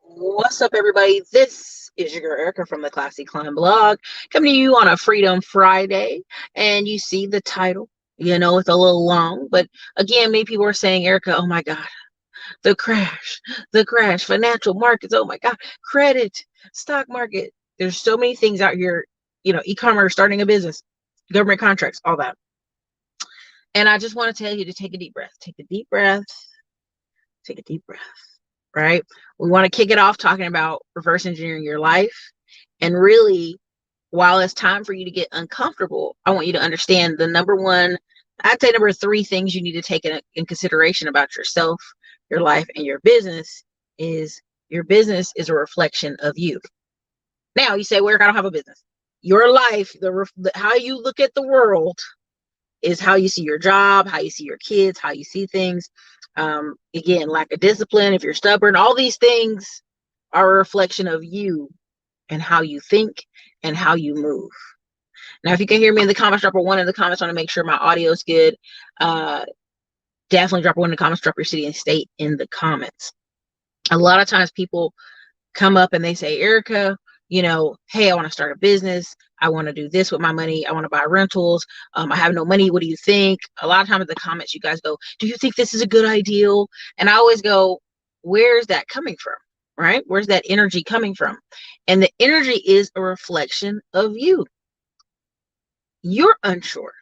What's up, everybody? This is your girl Erica from the Classy Climb blog, coming to you on a Freedom Friday. And you see the title, it's a little long, but again, many people are saying, Erica, oh my God, the crash, financial markets, oh my God, credit, stock market. There's so many things out here, e-commerce, starting a business, government contracts, all that. And I just want to tell you to take a deep breath, take a deep breath, take a deep breath. Right? We want to kick it off talking about reverse engineering your life. And really, while it's time for you to get uncomfortable, I want you to understand I'd say number 3 things you need to take in consideration about yourself, your life, and your business is your business is a reflection of you. Now, you say, well, I don't have a business. Your life, how you look at the world is how you see your job, how you see your kids, how you see things. Again, lack of discipline, if you're stubborn, all these things are a reflection of you and how you think and how you move. Now, if you can hear me in the comments, drop a 1 in the comments. I want to make sure my audio is good. Definitely drop a 1 in the comments, drop your city and state in the comments. A lot of times people come up and they say, Erica, hey, I want to start a business. I want to do this with my money. I want to buy rentals. I have no money. What do you think? A lot of times in the comments, you guys go, do you think this is a good idea? And I always go, where's that coming from? Right? Where's that energy coming from? And the energy is a reflection of you. You're unsure.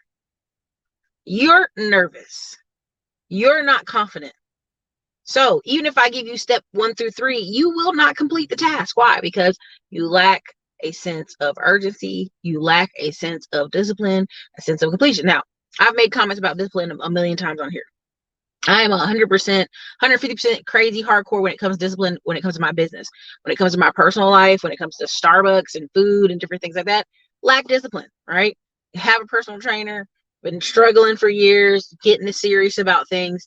You're nervous. You're not confident. So even if I give you step 1 through 3, you will not complete the task. Why? Because you lack a sense of urgency. You lack a sense of discipline, a sense of completion. Now, I've made comments about discipline a million times on here. I am 100%, 150% crazy hardcore when it comes to discipline, when it comes to my business, when it comes to my personal life, when it comes to Starbucks and food and different things like that. Lack discipline, right? Have a personal trainer, been struggling for years, getting serious about things.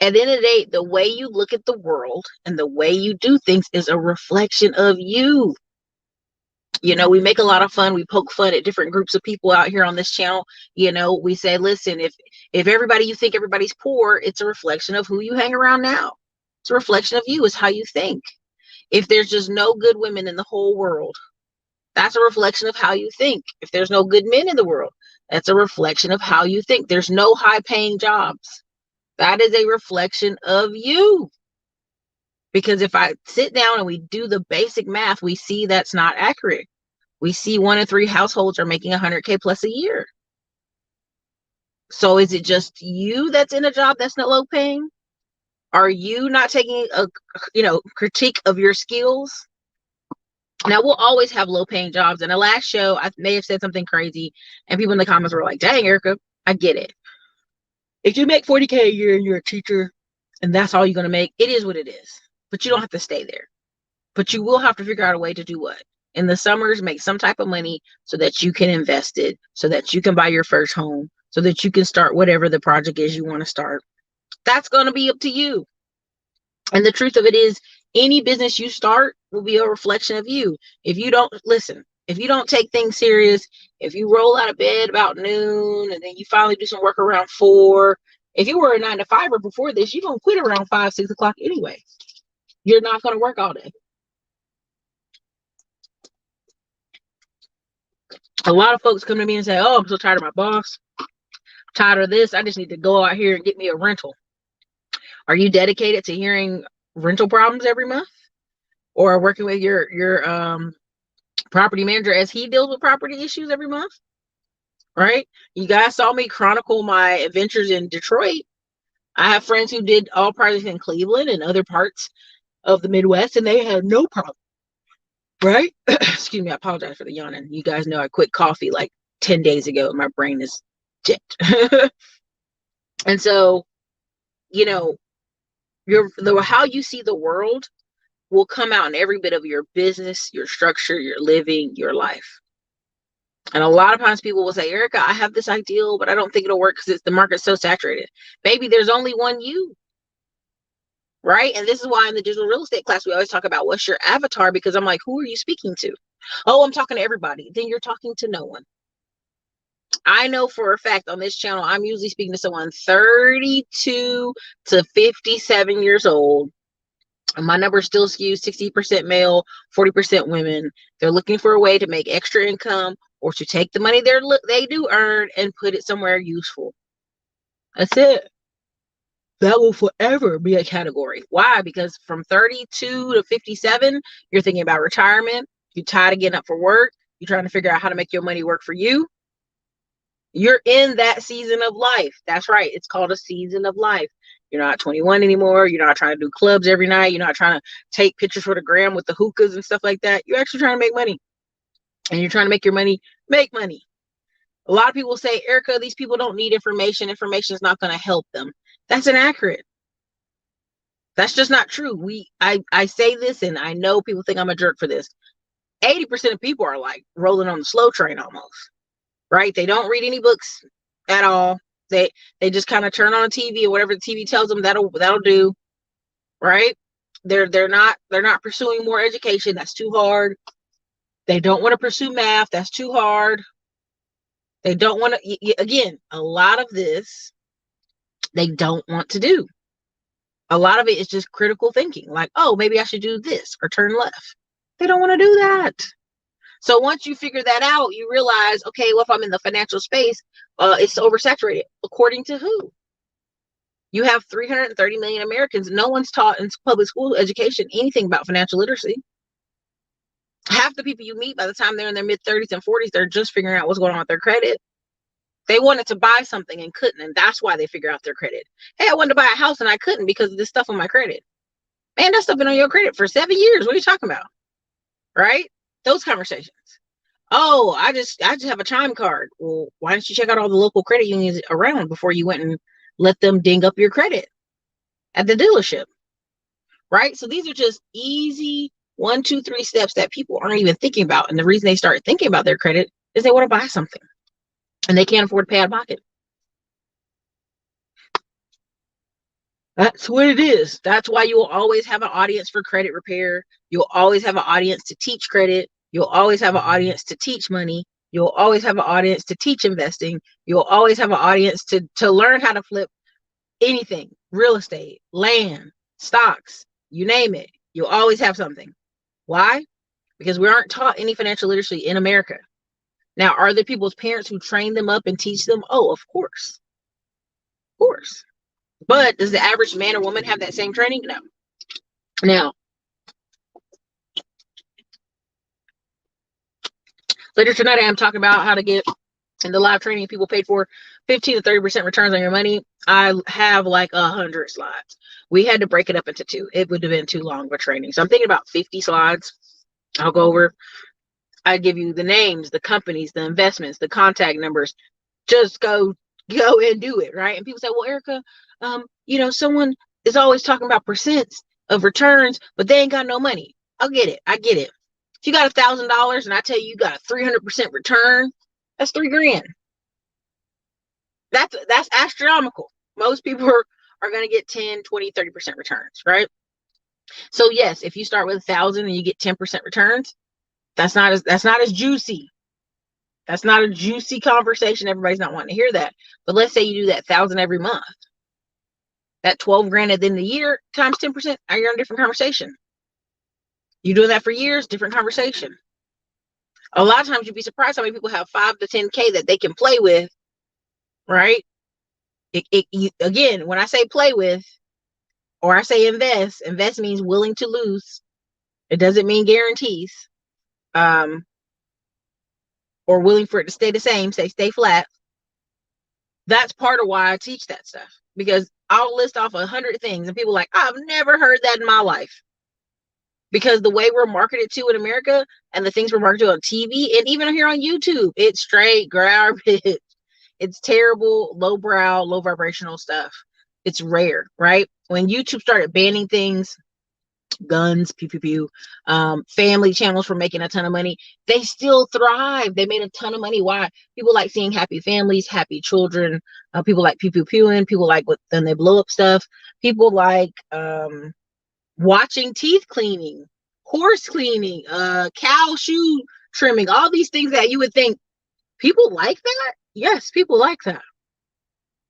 At the end of the day, the way you look at the world and the way you do things is a reflection of you. We make a lot of fun. We poke fun at different groups of people out here on this channel. We say, listen, if everybody, you think everybody's poor, it's a reflection of who you hang around now. It's a reflection of you, is how you think. If there's just no good women in the whole world, that's a reflection of how you think. If there's no good men in the world, that's a reflection of how you think. There's no high paying jobs. That is a reflection of you. Because if I sit down and we do the basic math, we see that's not accurate. We see 1 in 3 households are making 100K plus a year. So is it just you that's in a job that's not low paying? Are you not taking a critique of your skills? Now, we'll always have low paying jobs. In the last show, I may have said something crazy and people in the comments were like, dang, Erica, I get it. If you make 40K a year and you're a teacher and that's all you're going to make, it is what it is. But you don't have to stay there. But you will have to figure out a way to do what? In the summers, make some type of money so that you can invest it, so that you can buy your first home, so that you can start whatever the project is you want to start. That's going to be up to you. And the truth of it is, any business you start will be a reflection of you. If you don't take things serious, if you roll out of bed about noon and then you finally do some work around 4, if you were a 9-to-5er before this, you're going to quit around 5, 6 o'clock anyway. You're not going to work all day. A lot of folks come to me and say, oh, I'm so tired of my boss. I'm tired of this. I just need to go out here and get me a rental. Are you dedicated to hearing rental problems every month? Or working with your property manager as he deals with property issues every month? Right? You guys saw me chronicle my adventures in Detroit. I have friends who did all projects in Cleveland and other parts of the Midwest, and they had no problem. Right? Excuse me, I apologize for the yawning. You guys know I quit coffee like 10 days ago and my brain is dead. And so, how you see the world will come out in every bit of your business, your structure, your living, your life. And a lot of times people will say, Erica, I have this ideal, but I don't think it'll work because the market's so saturated. Baby, there's only one you. Right? And this is why in the digital real estate class, we always talk about what's your avatar, because I'm like, who are you speaking to? Oh, I'm talking to everybody. Then you're talking to no one. I know for a fact on this channel, I'm usually speaking to someone 32 to 57 years old My numbers still skew 60% male, 40% women. They're looking for a way to make extra income or to take the money they do earn and put it somewhere useful. That's it. That will forever be a category. Why? Because from 32 to 57, you're thinking about retirement. You're tired of getting up for work. You're trying to figure out how to make your money work for you. You're in that season of life. That's right. It's called a season of life. You're not 21 anymore. You're not trying to do clubs every night. You're not trying to take pictures for the gram with the hookahs and stuff like that. You're actually trying to make money. And you're trying to make your money make money. A lot of people say, Ericka, these people don't need information. Information is not going to help them. That's inaccurate. That's just not true. I say this, and I know people think I'm a jerk for this. 80% of people are like rolling on the slow train almost, right? They don't read any books at all. They just kind of turn on the TV or whatever the TV tells them that'll do, right? They're not pursuing more education. That's too hard. They don't want to pursue math. That's too hard. They don't want to, again, a lot of this they don't want to do. A lot of it is just critical thinking, like, oh, maybe I should do this or turn left. They don't want to do that. So once you figure that out, you realize, okay, well, if I'm in the financial space, it's oversaturated. According to who? You have 330 million Americans. No one's taught in public school education anything about financial literacy. Half the people you meet, by the time they're in their mid-30s and 40s, they're just figuring out what's going on with their credit. They wanted to buy something and couldn't, and that's why they figure out their credit. Hey, I wanted to buy a house and I couldn't because of this stuff on my credit. Man, that stuff been on your credit for 7 years. What are you talking about? Right? Those conversations. Oh, I just have a Chime card. Well, why don't you check out all the local credit unions around before you went and let them ding up your credit at the dealership? Right? So these are just easy 1, 2, 3 steps that people aren't even thinking about. And the reason they start thinking about their credit is they want to buy something and they can't afford to pay out of pocket. That's what it is. That's why you'll always have an audience for credit repair. You'll always have an audience to teach credit. You'll always have an audience to teach money. You'll always have an audience to teach investing. You'll always have an audience to learn how to flip anything, real estate, land, stocks, you name it. You'll always have something. Why? Because we aren't taught any financial literacy in America. Now, are there people's parents who train them up and teach them? Oh, of course. Of course. But does the average man or woman have that same training? No. Now, later tonight, I am talking about how to get in the live training people paid for 15 to 30% returns on your money. I have like 100 slides. We had to break it up into 2. It would have been too long of a training. So I'm thinking about 50 slides. I'll go over. I give you the names, the companies, the investments, the contact numbers. Just go and do it, right? And people say, well, Ericka, someone is always talking about percents of returns, but they ain't got no money. I get it. If you got $1,000 and I tell you got a 300% return, that's $3,000. That's astronomical. Most people are going to get 10, 20, 30% returns, right? So yes, if you start with 1,000 and you get 10% returns, that's not as juicy. That's not a juicy conversation. Everybody's not wanting to hear that. But let's say you do that 1,000 every month. That 12 grand at the end of the year times 10%, now you're in a different conversation. You doing that for years, different conversation. A lot of times you'd be surprised how many people have 5 to 10K that they can play with, right? Again, when I say play with, or I say invest means willing to lose. It doesn't mean guarantees. Or willing for it to stay the same, stay flat. That's part of why I teach that stuff, because I'll list off 100 things and people are like, I've never heard that in my life. Because the way we're marketed to in America and the things we're marketed to on TV and even here on YouTube, it's straight garbage. It's terrible, lowbrow, low vibrational stuff. It's rare, right? When YouTube started banning things, guns, pew pew pew, family channels for making a ton of money, they still thrive. They made a ton of money. Why? People like seeing happy families, happy children. People like pew pew pewing. People like then they blow up stuff. People like watching teeth cleaning, horse cleaning, cow shoe trimming, all these things that you would think people like that. Yes, people like that.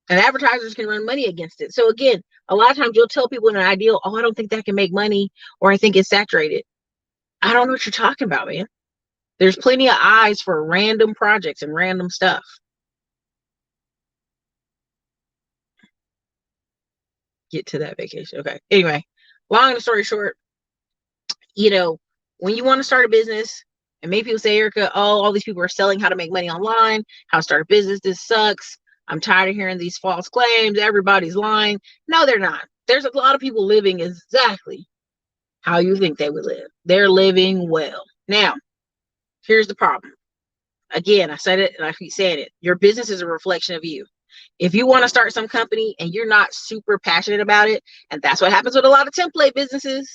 And advertisers can run money against it. So again, A lot of times you'll tell people in an ideal, oh, I don't think that can make money, or I think it's saturated. I don't know what you're talking about, man. There's plenty of eyes for random projects and random stuff. Get to that vacation. Okay. Anyway, long story short, when you want to start a business, and many people say, Ericka, oh, all these people are selling how to make money online, how to start a business. This sucks. I'm tired of hearing these false claims. Everybody's lying. No, they're not. There's a lot of people living exactly how you think they would live. They're living well. Now, here's the problem. Again, I said it and I keep saying it. Your business is a reflection of you. If you want to start some company and you're not super passionate about it, and that's what happens with a lot of template businesses.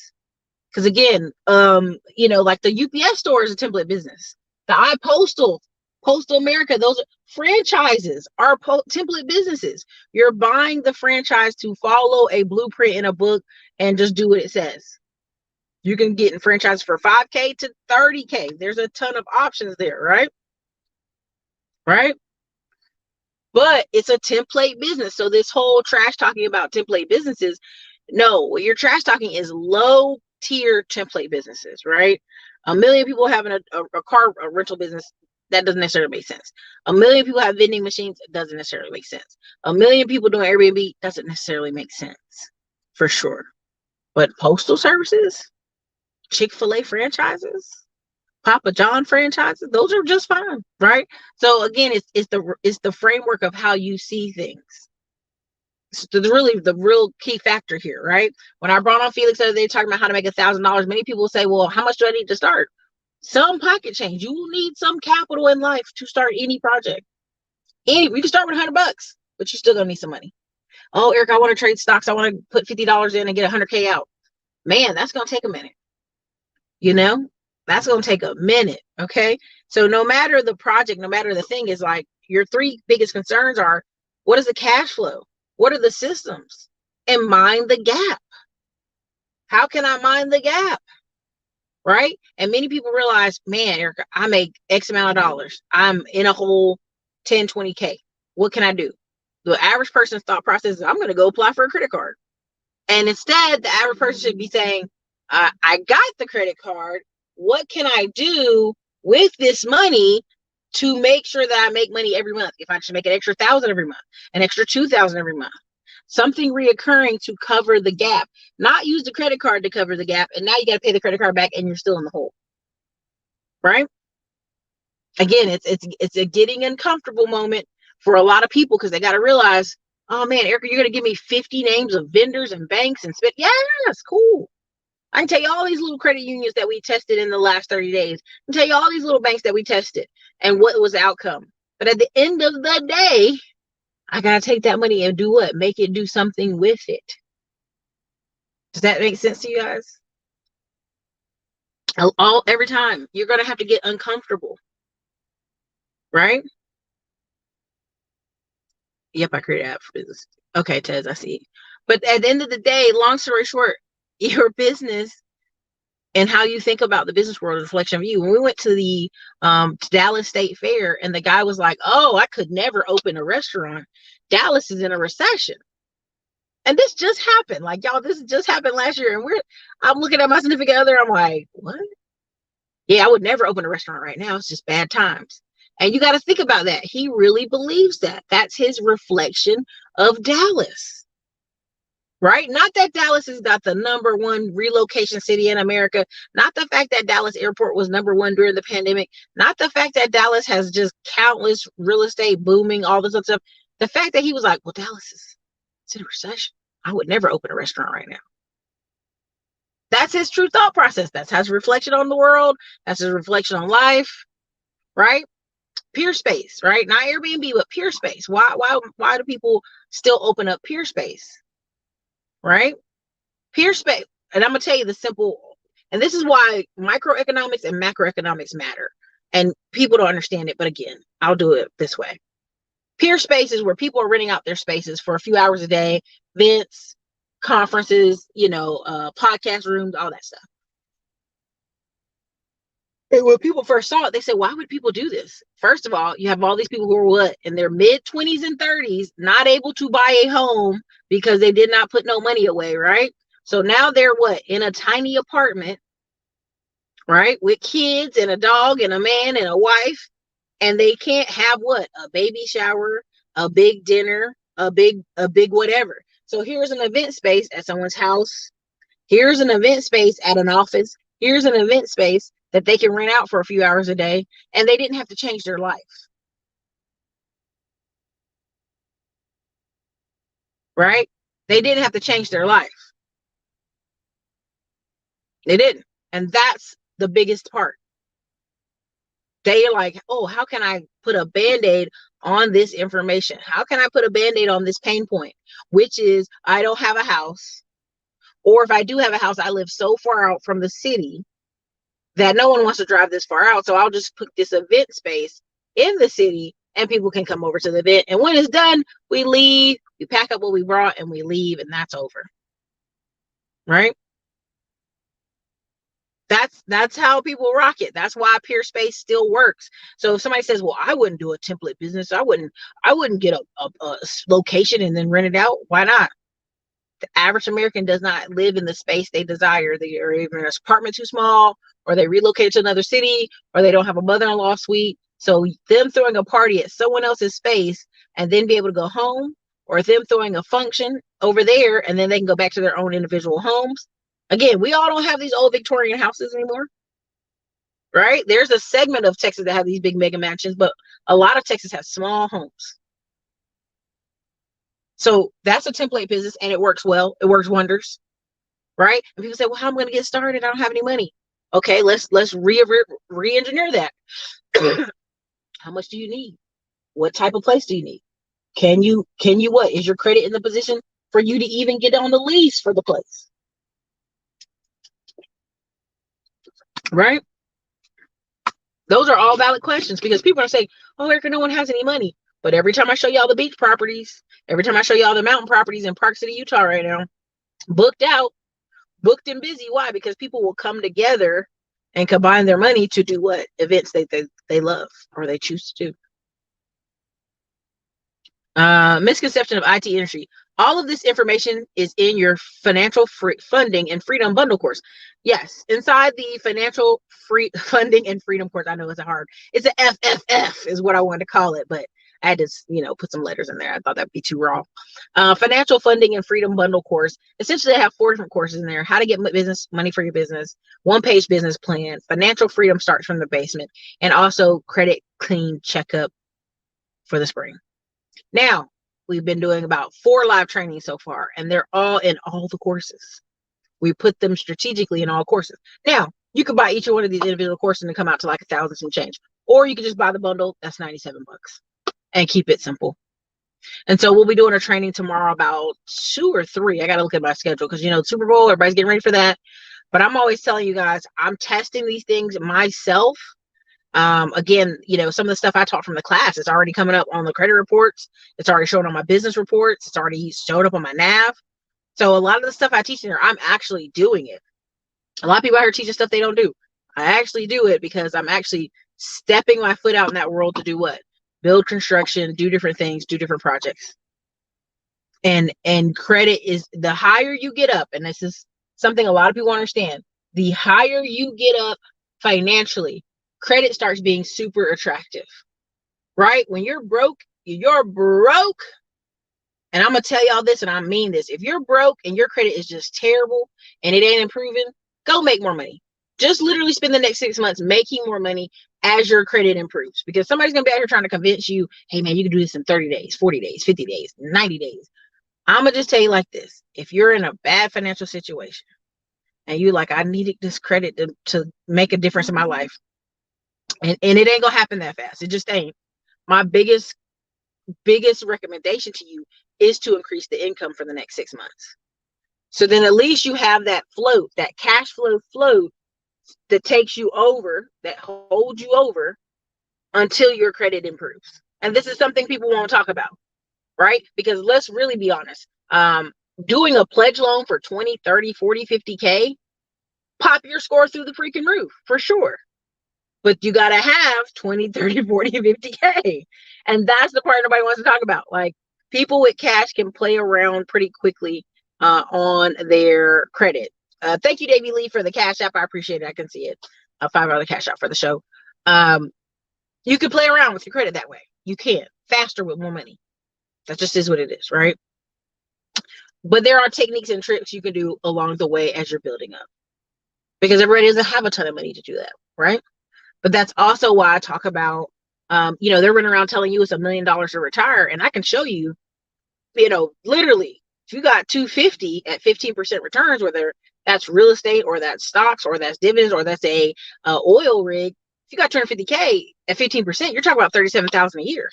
Because again, like the UPS store is a template business. The Postal America, those franchises are template businesses. You're buying the franchise to follow a blueprint in a book and just do what it says. You can get in franchise for $5K to $30K. There's a ton of options there, right? Right? But it's a template business. So this whole trash talking about template businesses, no, what you're trash talking is low tier template businesses, right? A million people having a car rental business, that doesn't necessarily make sense. A million people have vending machines, doesn't necessarily make sense. A million people doing Airbnb doesn't necessarily make sense, for sure. But postal services, Chick-fil-A franchises, Papa John franchises, those are just fine, right? So again, it's the framework of how you see things. So really the real key factor here, right? When I brought on Felix the other day talking about how to make $1,000, many people say, well, how much do I need to start? Some pocket change. You will need some capital in life to start any project. You can start with $100, but you're still gonna need some money. Oh, Eric, I want to trade stocks. I want to put $50 in and get 100K out. Man, that's gonna take a minute. That's gonna take a minute. Okay. So no matter the project, no matter the thing, is like your three biggest concerns are, what is the cash flow? What are the systems? And mind the gap. How can I mind the gap? Right? And many people realize, man, Ericka, I make X amount of dollars. I'm in a hole 10, 20K. What can I do? The average person's thought process is, I'm going to go apply for a credit card. And instead, the average person should be saying, I got the credit card. What can I do with this money to make sure that I make money every month? If I should make an extra 1,000 every month, an extra 2,000 every month, something reoccurring to cover the gap, not use the credit card to cover the gap. And now you got to pay the credit card back and you're still in the hole, right? Again, it's a getting uncomfortable moment for a lot of people, because they got to realize, oh man, Ericka, you're going to give me 50 names of vendors and banks and spit. Yeah, that's cool. I can tell you all these little credit unions that we tested in the last 30 days. I can tell you all these little banks that we tested and what was the outcome. But at the end of the day, I got to take that money and do what? Make it do something with it. Does that make sense to you guys? Every time you're going to have to get uncomfortable, right? Yep, I created an app for business. Okay, Tez, I see. But at the end of the day, long story short, your business and how you think about the business world is a reflection of you. When we went to the Dallas State Fair, and the guy was like, oh, I could never open a restaurant. Dallas is in a recession. And this just happened. Like, y'all, this just happened last year. And I'm looking at my significant other. I'm like, what? Yeah, I would never open a restaurant right now. It's just bad times. And you got to think about that. He really believes that. That's his reflection of Dallas. Right? Not that Dallas has got the #1 relocation city in America. Not the fact that Dallas airport was #1 during the pandemic. Not the fact that Dallas has just countless real estate booming, all this other stuff. The fact that he was like, well, Dallas is in a recession. I would never open a restaurant right now. That's his true thought process. That's his reflection on the world. That's his reflection on life. Right? Peer space, right? Not Airbnb, but peer space. Why do people still open up peer space? Right? Peer space. And I'm going to tell you the simple, and this is why microeconomics and macroeconomics matter. And people don't understand it. But again, I'll do it this way. Peer space is where people are renting out their spaces for a few hours a day, events, conferences, podcast rooms, all that stuff. And when people first saw it, they said, why would people do this? First of all, you have all these people who are what? In their mid 20s and 30s, not able to buy a home because they did not put no money away, right? So now they're what? In a tiny apartment, right? With kids and a dog and a man and a wife. And they can't have what? A baby shower, a big dinner, a big whatever. So here's an event space at someone's house. Here's an event space at an office. Here's an event space that they can rent out for a few hours a day, and they didn't have to change their life, right? They didn't have to change their life. They didn't. And that's the biggest part. They're like, oh, how can I put a band-aid on this information? How can I put a band-aid on this pain point, which is I don't have a house, or if I do have a house, I live so far out from the city that no one wants to drive this far out. So I'll just put this event space in the city and people can come over to the event. And when it's done, we leave, we pack up what we brought and we leave, and that's over. Right? That's how people rock it. That's why peer space still works. So if somebody says, well, I wouldn't do a template business, I wouldn't get a location and then rent it out. Why not? The average American does not live in the space they desire. They are either in an apartment too small, or they relocated to another city, or they don't have a mother-in-law suite. So them throwing a party at someone else's space and then be able to go home, or them throwing a function over there and then they can go back to their own individual homes. Again, we all don't have these old Victorian houses anymore, right? There's a segment of Texas that have these big mega mansions, but a lot of Texas has small homes. So that's a template business and it works well. It works wonders, right? And people say, well, how am I going to get started? I don't have any money. Okay, let's re-engineer that. How much do you need? What type of place do you need? Can you what? Is your credit in the position for you to even get on the lease for the place? Right? Those are all valid questions because people are saying, oh, Ericka, no one has any money. But every time I show y'all the beach properties, every time I show y'all the mountain properties in Park City, Utah right now, booked out, booked and busy. Why? Because people will come together and combine their money to do what? Events they love or they choose to do. Misconception of IT industry. All of this information is in your financial funding and freedom bundle course. Yes, inside the financial free funding and freedom course. I know it's it's a FFF is what I wanted to call it, but I had to, put some letters in there. I thought that'd be too raw. Financial funding and freedom bundle course. Essentially, I have 4 different courses in there. How to get business money for your business, 1-page business plan, financial freedom starts from the basement, and also credit clean checkup for the spring. Now, we've been doing about 4 live trainings so far, and they're all in all the courses. We put them strategically in all courses. Now, you could buy each one of these individual courses and come out to like 1,000 and change. Or you could just buy the bundle. That's 97 bucks and keep it simple. And so we'll be doing a training tomorrow about 2 or 3. I got to look at my schedule because, Super Bowl, everybody's getting ready for that. But I'm always telling you guys, I'm testing these things myself. Again, some of the stuff I taught from the class, it's already coming up on the credit reports. It's already showing on my business reports. It's already showed up on my nav. So a lot of the stuff I teach in there, I'm actually doing it. A lot of people out here teaching stuff they don't do. I actually do it because I'm actually stepping my foot out in that world to do what? Build construction, do different things, do different projects. And credit is the higher you get up, and this is something a lot of people understand. The higher you get up financially, credit starts being super attractive, right? When you're broke, you're broke. And I'm going to tell y'all this, and I mean this. If you're broke and your credit is just terrible and it ain't improving, go make more money. Just literally spend the next 6 months making more money as your credit improves. Because somebody's going to be out here trying to convince you, hey, man, you can do this in 30 days, 40 days, 50 days, 90 days. I'm going to just tell you like this. If you're in a bad financial situation and you're like, I needed this credit to make a difference in my life, and it ain't going to happen that fast. It just ain't. My biggest recommendation to you is to increase the income for the next 6 months. So then at least you have that float, that cash float that takes you over, that holds you over until your credit improves. And this is something people won't talk about, right? Because let's really be honest. Doing a pledge loan for 20, 30, 40, 50K, pop your score through the freaking roof for sure. but you got to have 20, 30, 40, 50K. And that's the part nobody wants to talk about. Like, people with cash can play around pretty quickly on their credit. Thank you, Davey Lee, for the cash app. I appreciate it. I can see it. A $5 cash app for the show. You can play around with your credit that way. You can faster with more money. That just is what it is, right? But there are techniques and tricks you can do along the way as you're building up, because everybody doesn't have a ton of money to do that, right? But that's also why I talk about, they're running around telling you it's $1 million to retire, and I can show you, literally, if you got 250 at 15% returns, whether that's real estate or that's stocks or that's dividends or that's a oil rig, if you got 250K at 15%, you're talking about 37,000 a year.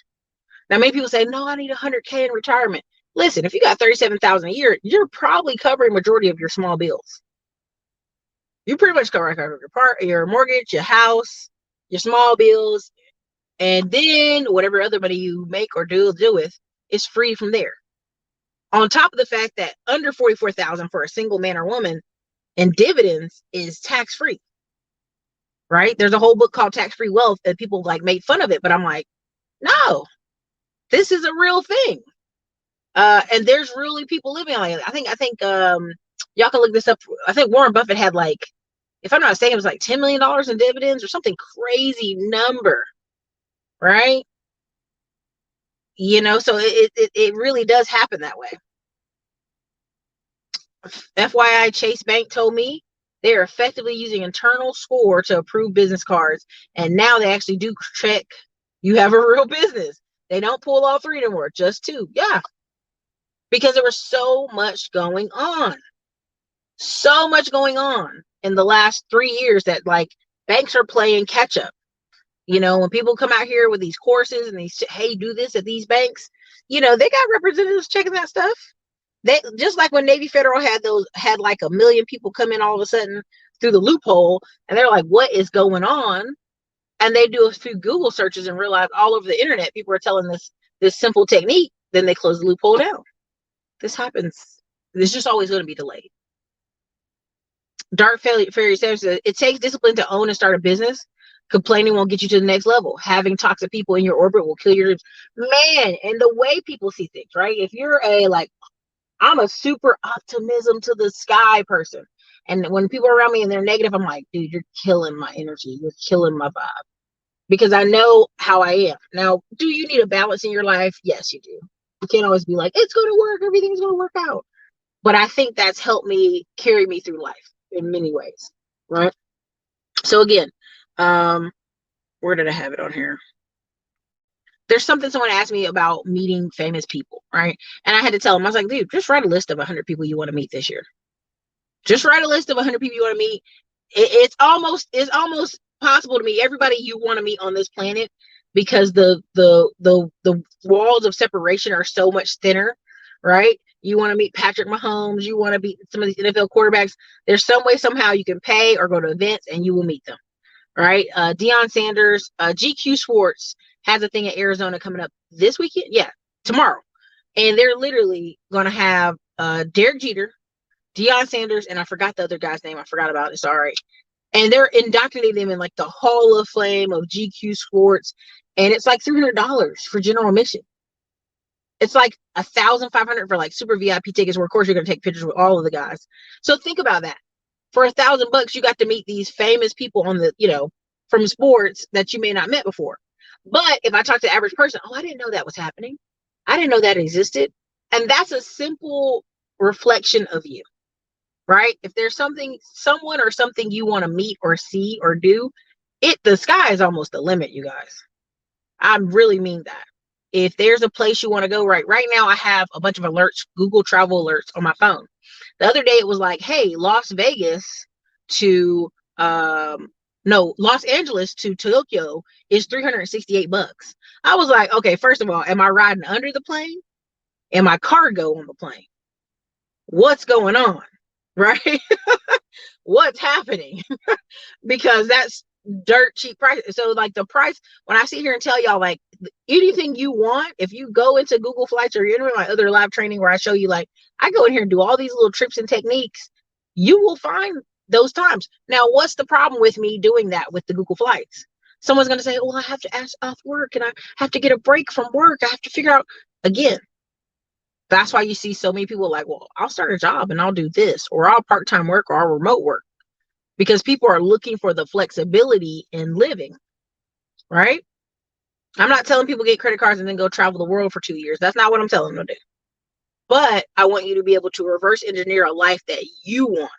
Now, many people say, no, I need 100K in retirement. Listen, if you got 37,000 a year, you're probably covering majority of your small bills. You pretty much cover your mortgage, your house, your small bills, and then whatever other money you make or deal with is free from there. On top of the fact that under 44,000 for a single man or woman in dividends is tax-free, right? There's a whole book called Tax-Free Wealth that people like made fun of it, but I'm like, no, this is a real thing. And there's really people living on it. I think y'all can look this up. I think Warren Buffett had, like, if I'm not mistaken, it was like $10 million in dividends or something crazy number, right? So it really does happen that way. FYI, Chase Bank told me they're effectively using internal score to approve business cards, and now they actually do check you have a real business. They don't pull all three anymore, just two. Yeah, because there was so much going on in the last 3 years that, like, banks are playing catch up. When people come out here with these courses and these, hey, do this at these banks, they got representatives checking that stuff. They, just like when Navy Federal had like 1 million people come in all of a sudden through the loophole, and they're like, what is going on? And they do a few Google searches and realize all over the internet people are telling this simple technique. Then they close the loophole down. This happens. There's just always going to be delayed. Dark Fairy says it takes discipline to own and start a business. Complaining won't get you to the next level. Having toxic people in your orbit will kill your man. And the way people see things, right? If you're I'm a super optimism to the sky person, and when people are around me and they're negative, I'm like, dude, you're killing my energy. You're killing my vibe, because I know how I am. Now, do you need a balance in your life? Yes, you do. You can't always be like, it's going to work. Everything's going to work out. But I think that's helped me carry me through life in many ways, right? So again, where did I have it on here? There's something someone asked me about meeting famous people, right? And I had to tell them, I was like, dude, just write a list of 100 people you want to meet this year. Just write a list of 100 people you want to meet. It's almost possible to meet everybody you want to meet on this planet, because the walls of separation are so much thinner, right? You want to meet Patrick Mahomes, you want to meet some of these NFL quarterbacks. There's some way, somehow you can pay or go to events and you will meet them, right? Deion Sanders, GQ Sports has a thing in Arizona coming up this weekend. Yeah, tomorrow. And they're literally going to have Derek Jeter, Deion Sanders, and I forgot the other guy's name. I forgot about it. Sorry. And they're indoctrinating them in like the Hall of Fame of GQ Sports. And it's like $300 for general admission. It's like $1,500 for like super VIP tickets, where of course you're going to take pictures with all of the guys. So think about that. For $1,000, you got to meet these famous people on the, from sports that you may not met before. But if I talk to the average person, I didn't know that was happening. I didn't know that existed. And that's a simple reflection of you, right? If there's someone or something you want to meet or see or do, the sky is almost the limit, you guys. I really mean that. If there's a place you want to go, right now, I have a bunch of alerts, Google travel alerts on my phone. The other day it was like, hey, Los Angeles to Tokyo is $368. I was like, okay, first of all, am I riding under the plane? Am I cargo on the plane? What's going on? Right? What's happening? Because that's dirt cheap price. So like the price, when I sit here and tell y'all, like, anything you want, if you go into Google Flights or you're in my other live training where I show you, like, I go in here and do all these little trips and techniques, you will find those times. Now, what's the problem with me doing that with the Google Flights? Someone's going to say, well, I have to ask off work and I have to get a break from work. I have to figure out again. That's why you see so many people like, well, I'll start a job and I'll do this, or I'll part-time work, or I'll remote work, because people are looking for the flexibility in living, right? I'm not telling people get credit cards and then go travel the world for 2 years. That's not what I'm telling them to do. But I want you to be able to reverse engineer a life that you want.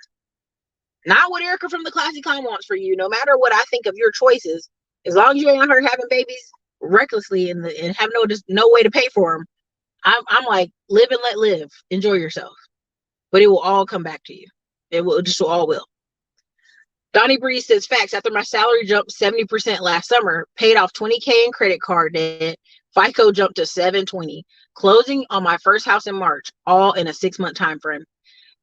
Not what Ericka from the Classy Clim wants for you. No matter what I think of your choices, as long as you ain't out here having babies recklessly and have no way to pay for them, I'm like, live and let live. Enjoy yourself. But it will all come back to you. It will just all will. Donnie Breeze says, facts, after my salary jumped 70% last summer, paid off $20K in credit card debt, FICO jumped to 720, closing on my first house in March, all in a 6-month time frame.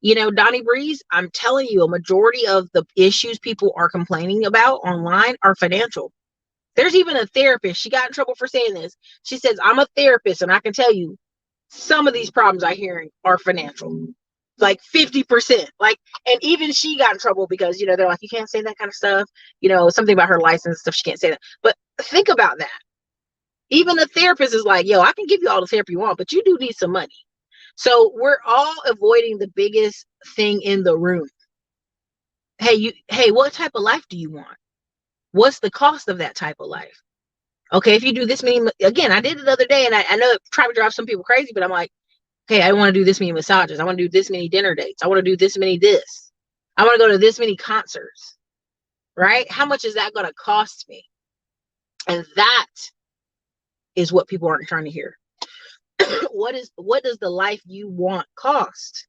You know, Donnie Breeze, I'm telling you, a majority of the issues people are complaining about online are financial. There's even a therapist. She got in trouble for saying this. She says, I'm a therapist, and I can tell you some of these problems I'm hearing are financial. Like 50%. Like, and even she got in trouble because, you know, they're like, you can't say that kind of stuff. You know, something about her license stuff. She can't say that. But think about that. Even the therapist is like, yo, I can give you all the therapy you want, but you do need some money. So we're all avoiding the biggest thing in the room. Hey, what type of life do you want? What's the cost of that type of life? Okay, if you do this many, again, I did it the other day, and I know it probably drives some people crazy, but I'm like, okay, I want to do this many massages. I want to do this many dinner dates. I want to do this many this. I want to go to this many concerts, right? How much is that going to cost me? And that is what people aren't trying to hear. What does the life you want cost?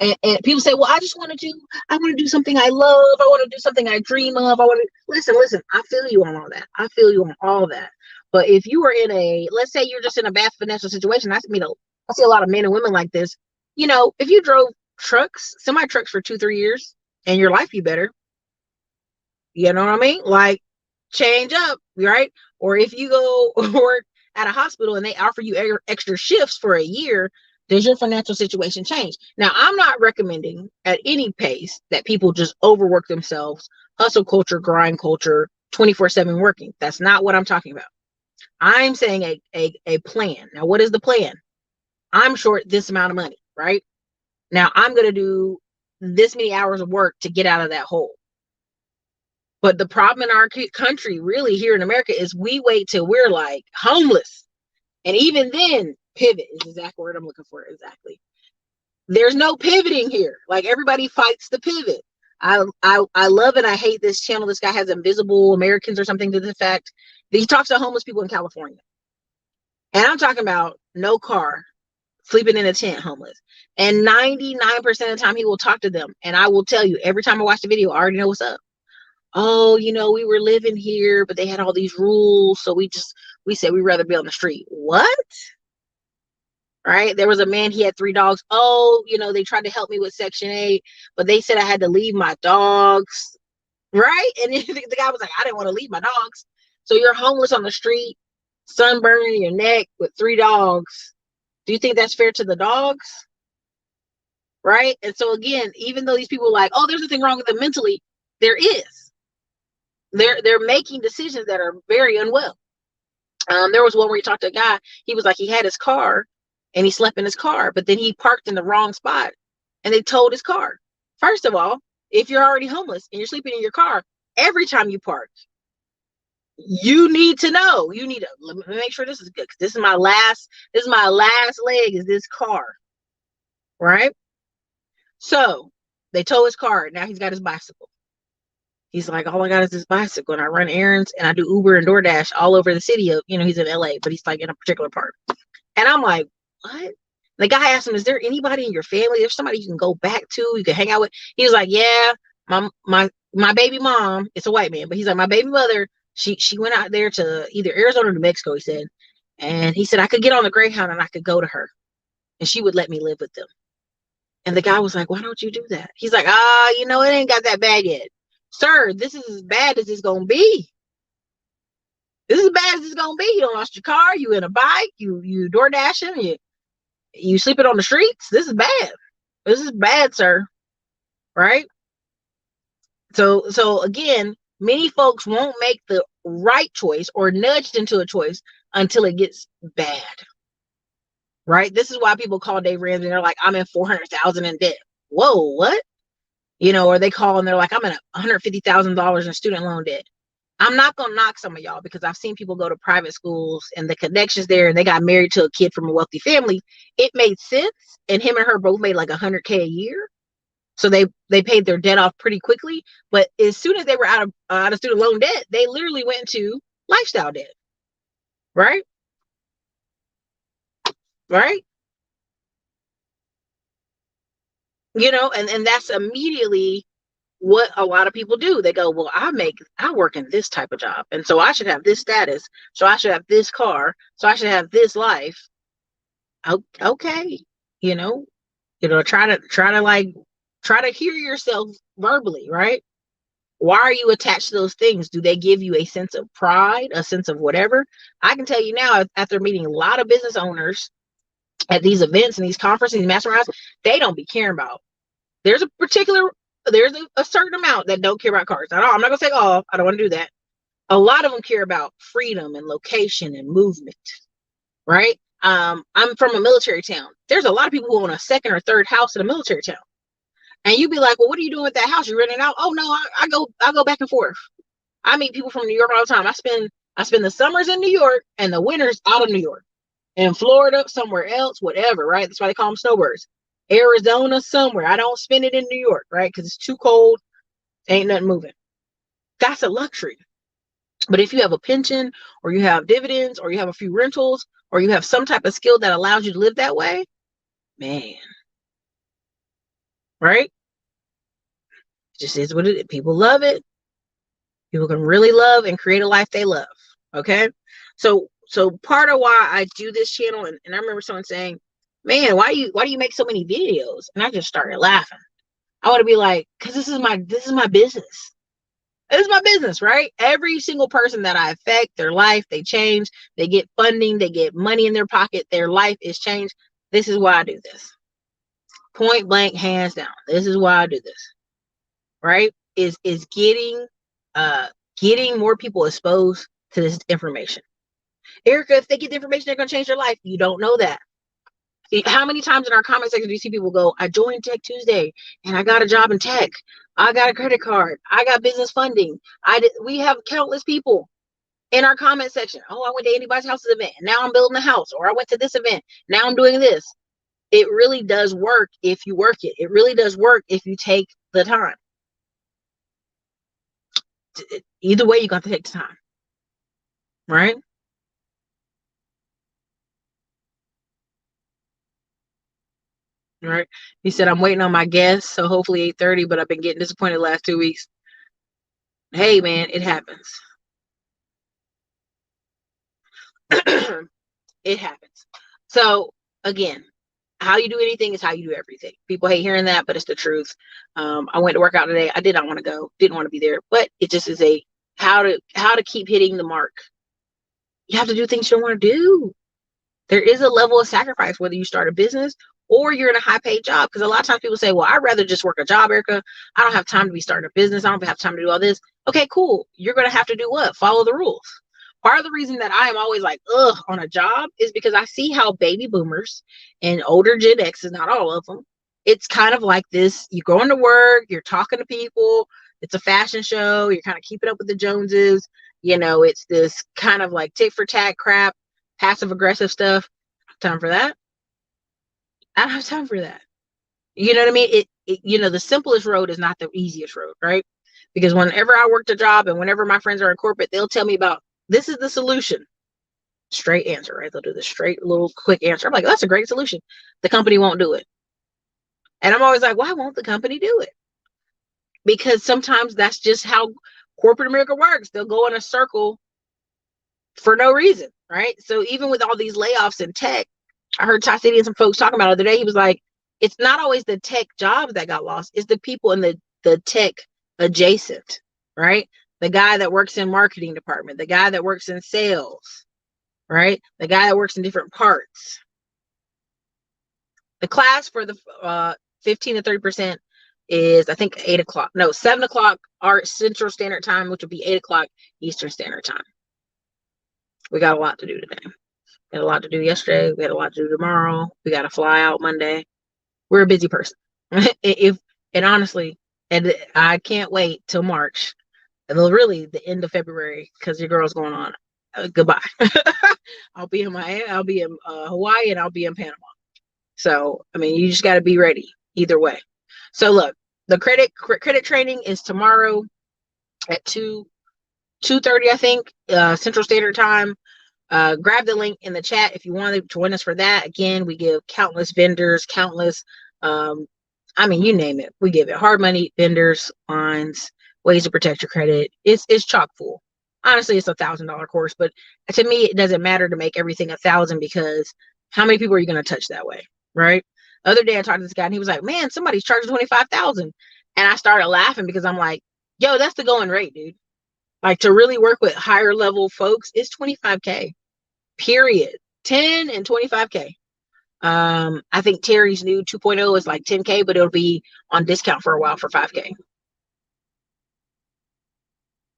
And people say, well, I want to do something I love. I want to do something I dream of. I want to listen. I feel you on all that. I feel you on all that. But if you are let's say you're just in a bad financial situation, I see a lot of men and women like this. You know, if you drove semi trucks for 2-3 years and your life be better, you know what I mean? Like, change up, right? Or if you go work at a hospital and they offer you extra shifts for a year, does your financial situation change? Now, I'm not recommending at any pace that people just overwork themselves, hustle culture, grind culture, 24/7 working. That's not what I'm talking about. I'm saying a plan. Now, what is the plan? I'm short this amount of money, right? Now, I'm going to do this many hours of work to get out of that hole. But the problem in our country, really here in America, is we wait till we're like homeless. And even then, pivot is the exact word I'm looking for. Exactly. There's no pivoting here. Like, everybody fights the pivot. I love and I hate this channel. This guy has Invisible Americans or something to the effect. He talks to homeless people in California. And I'm talking about no car, sleeping in a tent, homeless. And 99% of the time he will talk to them. And I will tell you, every time I watch the video, I already know what's up. Oh, you know, we were living here, but they had all these rules. So we said we'd rather be on the street. What? Right? There was a man, he had 3 dogs. Oh, you know, they tried to help me with Section 8, but they said I had to leave my dogs. Right? And the guy was like, I didn't want to leave my dogs. So you're homeless on the street, sunburning your neck with 3 dogs. Do you think that's fair to the dogs? Right? And so again, even though these people are like, oh, there's nothing wrong with them mentally, there is. They're making decisions that are very unwell. There was one where he talked to a guy. He was like, he had his car and he slept in his car, but then he parked in the wrong spot and they towed his car. First of all, if you're already homeless and you're sleeping in your car, every time you park, you need to know. You need to let me make sure this is good. This is my last leg is this car. Right? So they tow his car. Now he's got his bicycle. He's like, all I got is this bicycle, and I run errands, and I do Uber and DoorDash all over the city of, you know, he's in LA, but he's like in a particular part. And I'm like, what? The guy asked him, is there anybody in your family? There's somebody you can go back to, you can hang out with? He was like, yeah, my baby mom, it's a white man, but he's like, my baby mother, she went out there to either Arizona or New Mexico, he said. And he said, I could get on the Greyhound and I could go to her, and she would let me live with them. And the guy was like, why don't you do that? He's like, you know, it ain't got that bad yet. Sir, this is as bad as it's going to be. This is as bad as it's going to be. You don't lost your car. You in a bike. You door dashing. You sleeping on the streets. This is bad. This is bad, sir. Right? So again, Many folks won't make the right choice or nudged into a choice until it gets bad. Right? This is why people call Dave Ramsey and they're like, I'm in 400,000 in debt. Whoa, what? Or they call and they're like, I'm in $150,000 in student loan debt. I'm not going to knock some of y'all because I've seen people go to private schools and the connections there and they got married to a kid from a wealthy family. It made sense. And him and her both made like $100K a year. So they paid their debt off pretty quickly. But as soon as they were out of student loan debt, they literally went into lifestyle debt. Right? Right? And that's immediately what a lot of people do. They go, well, I work in this type of job. And so I should have this status. So I should have this car. So I should have this life. Okay. Try to hear yourself verbally, right? Why are you attached to those things? Do they give you a sense of pride, a sense of whatever? I can tell you now, after meeting a lot of business owners at these events and these conferences, these masterminds, they don't be caring about. There's a certain amount that don't care about cars. I'm not gonna say all. I don't want to do that. A lot of them care about freedom and location and movement, right? I'm from a military town. There's a lot of people who own a second or third house in a military town, and you'd be like, "Well, what are you doing with that house? You renting it out?" Oh no, I go back and forth. I meet people from New York all the time. I spend the summers in New York and the winters out of New York, in Florida, somewhere else, whatever, right? That's why they call them snowbirds. Arizona, somewhere. I don't spend it in New York, right? Because it's too cold. Ain't nothing moving. That's a luxury. But if you have a pension or you have dividends or you have a few rentals or you have some type of skill that allows you to live that way, man, right? It just is what it is. People love it. People can really love and create a life they love. Okay. So part of why I do this channel, and I remember someone saying, man, why do you make so many videos? And I just started laughing. I want to be like, because this is my business. This is my business, right? Every single person that I affect, their life, they change, they get funding, they get money in their pocket, their life is changed. This is why I do this. Point blank, hands down. This is why I do this. Right? Is getting more people exposed to this information. Ericka, if they get the information, they're gonna change their life. You don't know that. How many times in our comment section do you see people go, I joined Tech Tuesday and I got a job in tech. I got a credit card. I got business funding. We have countless people in our comment section. Oh, I went to anybody's house's event. Now I'm building a house. Or I went to this event. Now I'm doing this. It really does work if you work it. It really does work if you take the time. Either way, you got to take the time. Right? Right. He said, I'm waiting on my guest, so hopefully 8:30, but I've been getting disappointed the last 2 weeks. Hey man, it happens. It happens. So again, how you do anything is how you do everything. People hate hearing that, but it's the truth. I went to work out today. I did not want to go, didn't want to be there, but it just is a how to keep hitting the mark. You have to do things you don't want to do. There is a level of sacrifice, whether you start a business or you're in a high paid job. Because a lot of times people say, well, I'd rather just work a job, Ericka. I don't have time to be starting a business. I don't have time to do all this. Okay, cool. You're going to have to do what? Follow the rules. Part of the reason that I am always like, ugh, on a job is because I see how baby boomers and older Gen X's, not all of them, it's kind of like this. You go into work, you're talking to people. It's a fashion show. You're kind of keeping up with the Joneses. It's this kind of like tit for tat crap, passive aggressive stuff. Time for that. I don't have time for that. You know what I mean? The simplest road is not the easiest road, right? Because whenever I worked a job and whenever my friends are in corporate, they'll tell me about this is the solution. Straight answer, right? They'll do the straight little quick answer. I'm like, that's a great solution. The company won't do it. And I'm always like, why won't the company do it? Because sometimes that's just how corporate America works. They'll go in a circle for no reason, right? So even with all these layoffs in tech, I heard Ty City and some folks talking about it the other day. He was like, it's not always the tech jobs that got lost. It's the people in the tech adjacent, right? The guy that works in marketing department, the guy that works in sales, right? The guy that works in different parts. The class for the 15 to 30% is, I think, 8 o'clock. No, 7 o'clock our Central Standard Time, which would be 8 o'clock Eastern Standard Time. We got a lot to do today. We had a lot to do yesterday. We had a lot to do tomorrow. We got to fly out Monday. We're a busy person. if and honestly, and I can't wait till March, and really the end of February, because your girl's going on. Goodbye. I'll be in Miami. I'll be in Hawaii, and I'll be in Panama. So I mean, you just got to be ready either way. So look, the credit training is tomorrow at 2:30, I think, Central Standard Time. Grab the link in the chat if you want to join us for that. Again, we give countless vendors, I mean, you name it, we give it. Hard money, vendors, lines, ways to protect your credit. It's chock full. Honestly, it's $1,000 course, but to me, it doesn't matter to make everything 1,000, because how many people are you going to touch that way, right? The other day I talked to this guy and he was like, man, somebody's charging 25,000. And I started laughing because I'm like, yo, that's the going rate, dude. Like, to really work with higher level folks is 25K, period. 10 and 25K. I think Terry's new 2.0 is like 10K, but it'll be on discount for a while for 5K.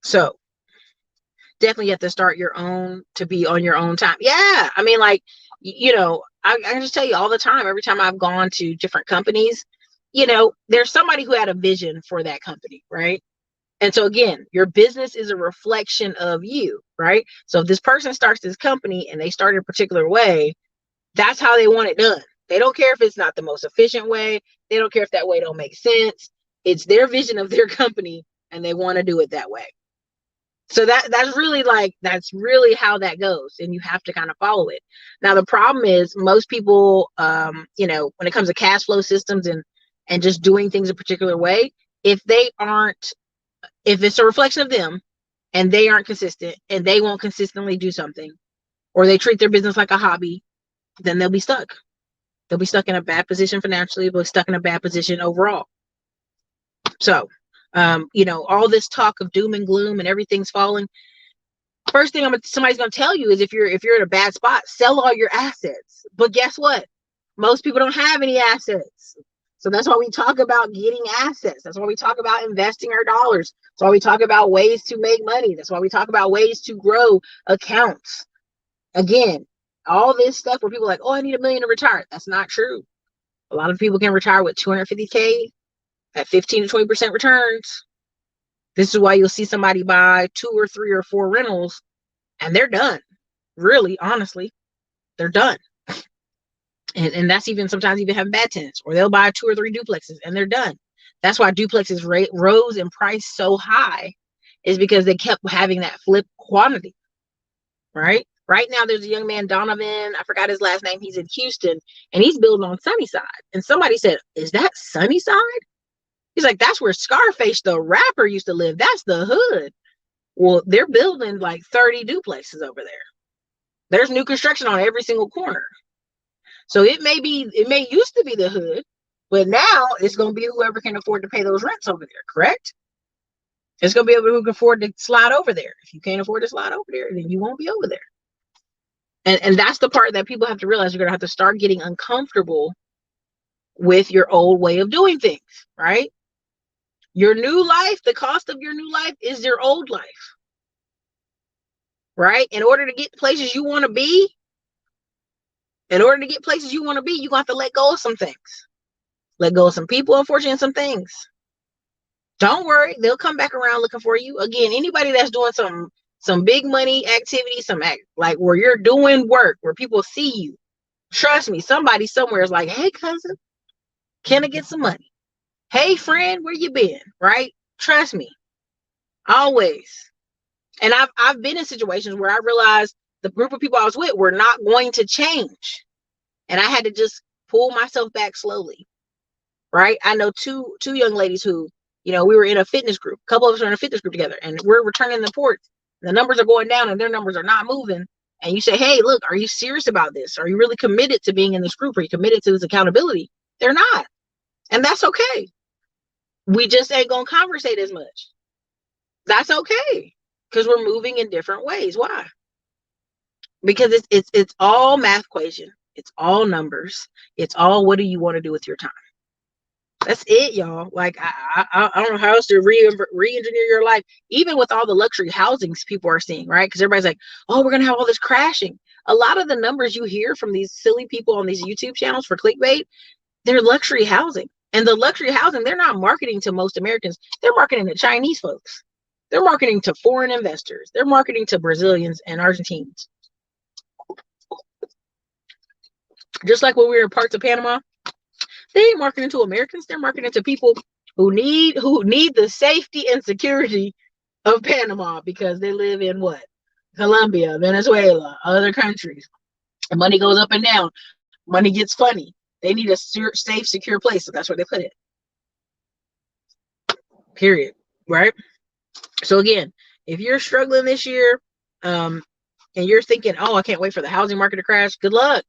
So definitely you have to start your own to be on your own time. Yeah. I mean, like, I can just tell you all the time, every time I've gone to different companies, there's somebody who had a vision for that company, right? And so again, your business is a reflection of you, right? So if this person starts this company and they start a particular way, that's how they want it done. They don't care if it's not the most efficient way. They don't care if that way don't make sense. It's their vision of their company and they want to do it that way. So that's really how that goes, and you have to kind of follow it. Now the problem is most people, when it comes to cash flow systems and just doing things a particular way, if it's a reflection of them and they aren't consistent and they won't consistently do something, or they treat their business like a hobby, then they'll be stuck. They'll be stuck in a bad position financially, but stuck in a bad position overall. So, all this talk of doom and gloom and everything's falling. First thing somebody's going to tell you is if you're in a bad spot, sell all your assets. But guess what? Most people don't have any assets. So that's why we talk about getting assets. That's why we talk about investing our dollars. That's why we talk about ways to make money. That's why we talk about ways to grow accounts. Again, all this stuff where people are like, oh, I need $1 million to retire. That's not true. A lot of people can retire with 250K at 15 to 20% returns. This is why you'll see somebody buy 2 or 3 or 4 rentals and they're done. Really, honestly, they're done. And that's even sometimes even having bad tenants, or they'll buy 2 or 3 duplexes and they're done. That's why duplexes rose in price so high, is because they kept having that flip quantity, right? Right now, there's a young man, Donovan, I forgot his last name. He's in Houston and he's building on Sunnyside. And somebody said, is that Sunnyside? He's like, that's where Scarface, the rapper, used to live. That's the hood. Well, they're building like 30 duplexes over there. There's new construction on every single corner. So it may used to be the hood, but now it's going to be whoever can afford to pay those rents over there, correct? It's going to be who can afford to slide over there. If you can't afford to slide over there, then you won't be over there. And that's the part that people have to realize. You're going to have to start getting uncomfortable with your old way of doing things, right? Your new life, the cost of your new life is your old life, right? In order to get places you want to be, you're going to have to let go of some things. Let go of some people, unfortunately, and some things. Don't worry, they'll come back around looking for you. Again, anybody that's doing some big money activity, like where you're doing work, where people see you, trust me, somebody somewhere is like, hey, cousin, can I get some money? Hey, friend, where you been? Right? Trust me. Always. And I've been in situations where I realized the group of people I was with were not going to change. And I had to just pull myself back slowly. Right? I know two young ladies who, we were in a fitness group. A couple of us are in a fitness group together, and we're returning the reports. The numbers are going down and their numbers are not moving. And you say, hey, look, are you serious about this? Are you really committed to being in this group? Are you committed to this accountability? They're not. And that's okay. We just ain't going to conversate as much. That's okay. Because we're moving in different ways. Why? Because it's all math equation. It's all numbers. It's all, what do you want to do with your time? That's it, y'all. Like I don't know how else to re-engineer your life, even with all the luxury housings people are seeing, right? Because everybody's like, oh, we're gonna have all this crashing. A lot of the numbers you hear from these silly people on these YouTube channels for clickbait, they're luxury housing. And the luxury housing, they're not marketing to most Americans. They're marketing to Chinese folks. They're marketing to foreign investors. They're marketing to Brazilians and Argentines. Just like when we were in parts of Panama, they ain't marketing to Americans. They're marketing to people who need the safety and security of Panama because they live in what? Colombia, Venezuela, other countries. And money goes up and down. Money gets funny. They need a safe, secure place. So that's where they put it. Period. Right? So again, if you're struggling this year, and you're thinking, oh, I can't wait for the housing market to crash, good luck.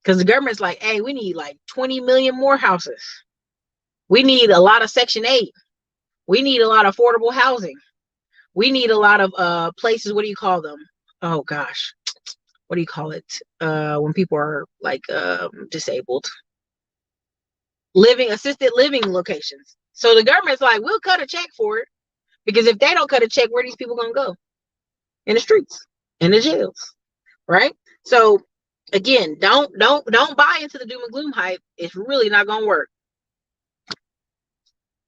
Because the government's like, hey, we need like 20 million more houses. We need a lot of Section 8. We need a lot of affordable housing. We need a lot of places. What do you call them? Oh gosh, what do you call it? When people are like disabled, assisted living locations. So the government's like, we'll cut a check for it, because if they don't cut a check, where are these people gonna go? In the streets, in the jails, right? So again, don't buy into the doom and gloom hype. It's really not gonna work.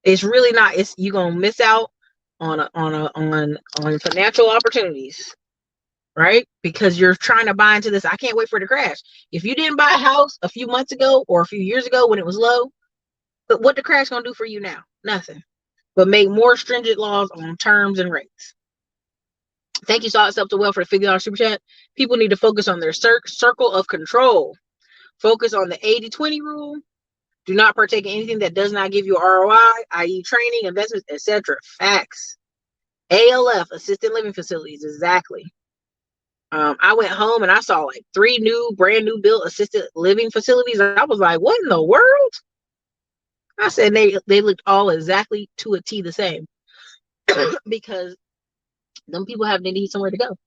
It's really not. You're gonna miss out on financial opportunities, right? Because you're trying to buy into this. I can't wait for it to crash. If you didn't buy a house a few months ago or a few years ago when it was low, but what the crash gonna do for you now? Nothing. But make more stringent laws on terms and rates. Thank you, Solid Self to Well, for the $50 super chat. People need to focus on their circle of control. Focus on the 80-20 rule. Do not partake in anything that does not give you ROI, i.e. training, investments, etc. Facts. ALF, assisted living facilities, exactly. I went home and I saw like 3 brand new built assisted living facilities. I was like, what in the world? I said they looked all exactly to a T the same. Because them people they need somewhere to go.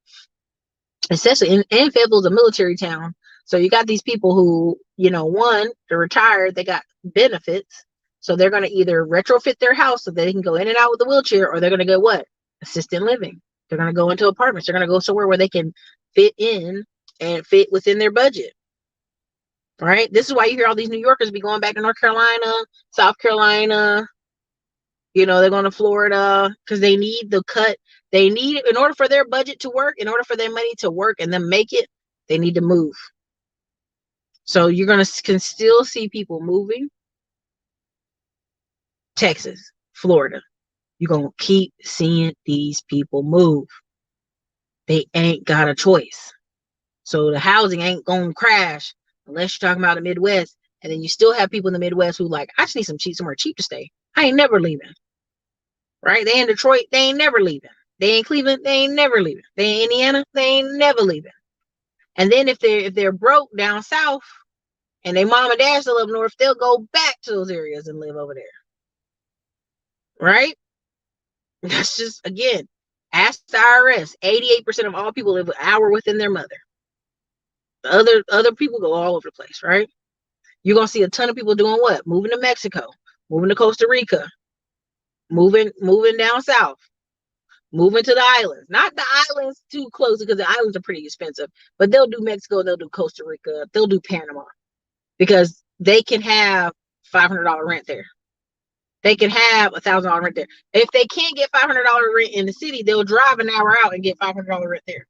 Especially in Fayetteville's a military town. So you got these people who, one, they're retired, they got benefits. So they're going to either retrofit their house so they can go in and out with a wheelchair, or they're going to go what? Assisted living. They're going to go into apartments. They're going to go somewhere where they can fit in and fit within their budget. Right? This is why you hear all these New Yorkers be going back to North Carolina, South Carolina. They're going to Florida because they need the cut. They need it in order for their budget to work, in order for their money to work and then make it, they need to move. So you're can still see people moving. Texas, Florida. You're going to keep seeing these people move. They ain't got a choice. So the housing ain't going to crash unless you're talking about the Midwest. And then you still have people in the Midwest who like, I just need somewhere cheap to stay. I ain't never leaving. Right? They in Detroit, they ain't never leaving. They in Cleveland, they ain't never leaving. They in Indiana, they ain't never leaving. And then if they're broke down south and they mom and dad still up north, they'll go back to those areas and live over there. Right? That's just, again, ask the IRS. 88% of all people live an hour within their mother. Other people go all over the place, right? You're gonna see a ton of people doing what? Moving to Mexico, moving to Costa Rica, moving down south, moving to the islands. Not the islands too close, because the islands are pretty expensive, but they'll do Mexico, they'll do Costa Rica, they'll do Panama, because they can have $500 rent there. They can have $1,000 rent there. If they can't get $500 rent in the city, they'll drive an hour out and get $500 rent there.